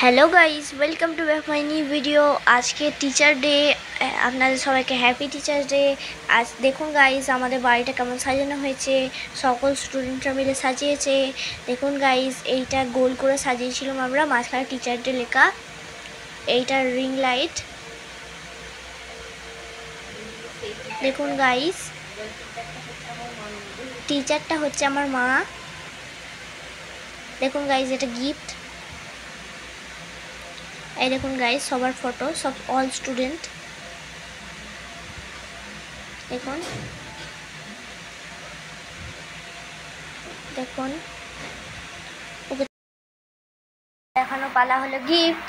Hello guys, welcome to back my new video. আজকে teacher day, আপনাদের সবাইকে happy teachers day. আজ দেখুন গাইস, আমাদের বাড়িটা কেমন সাজানো হয়েছে, সকল স্টুডেন্টরা মিলে সাজিয়েছে। দেখুন গাইস, এইটা গোল করে সাজিয়েছিলাম আমরা, মাঝখানে টিচার ডে লেখা। এইটা রিং লাইট। দেখুন গাইস, টিচারটা হচ্ছে আমার মা। দেখুন গাইস, এটা গিফট। এই দেখুন গাইস, সবার ফটো, সব অল স্টুডেন্ট। দেখুন দেখুন ওকে দেখানো পালা হলো গিফট।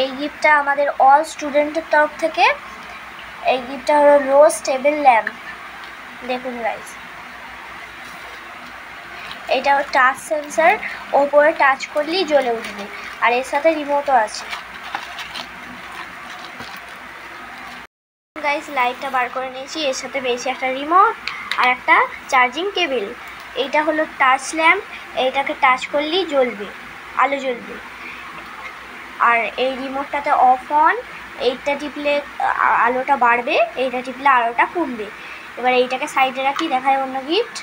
এই গিফটটা আমাদের অল স্টুডেন্টের তরফ থেকে। এই গিফটটা হলো রোজ টেবিল ল্যাম্প। দেখুন গাইস, এটা টাচ সেন্সার, ওপরে টাচ করলেই জ্বলে উঠবে, আর এর সাথে রিমোটও আছে। গাইস, লাইটটা বার করে নিয়েছি, এর সাথে পেয়েছি একটা রিমোট আর একটা চার্জিং কেবিল। এইটা হলো টাচ ল্যাম্প, এইটাকে টাচ করলেই জ্বলবে, আলো জ্বলবে। আর এই রিমোটটাতে অফ অন, এইটা টিপলে আলোটা বাড়বে, এইটা টিপলে আলোটা কমবে। এবার এইটাকে সাইডে রাখি, দেখায় অন্য গিফট।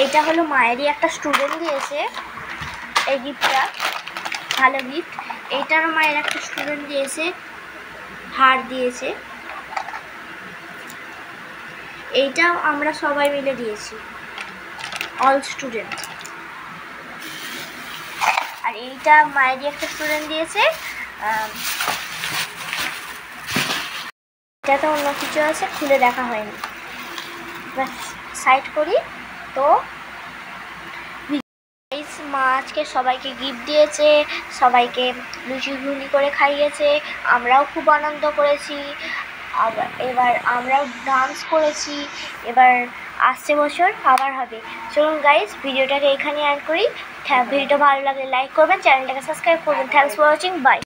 এইটা হলো মায়েরই একটা স্টুডেন্ট দিয়েছে এই গিফটটা, ভালো গিফট। এইটারও মায়ের একটা স্টুডেন্ট দিয়েছে, হার দিয়েছে। এইটাও আমরা সবাই মিলে দিয়েছি, অল স্টুডেন্ট। আর এইটা মায়েরই একটা স্টুডেন্ট দিয়েছে। এটাতে অন্য কিছু আছে, খুলে দেখা হয়নি, সাইড করি। তো মা আজকে সবাইকে গিফট দিয়েছে, সবাইকে লুচি ঘুগনি করে খাইয়েছে, আমরাও খুব আনন্দ করেছি। এবার আমরাও ডান্স করেছি। এবার আসছে বছর আবার হবে। চলুন গাইস, ভিডিওটাকে এখানে অ্যাড করি। ভিডিওটা ভালো লাগলে লাইক করবেন, চ্যানেলটাকে সাবস্ক্রাইব করবেন। Thanks for watching, by.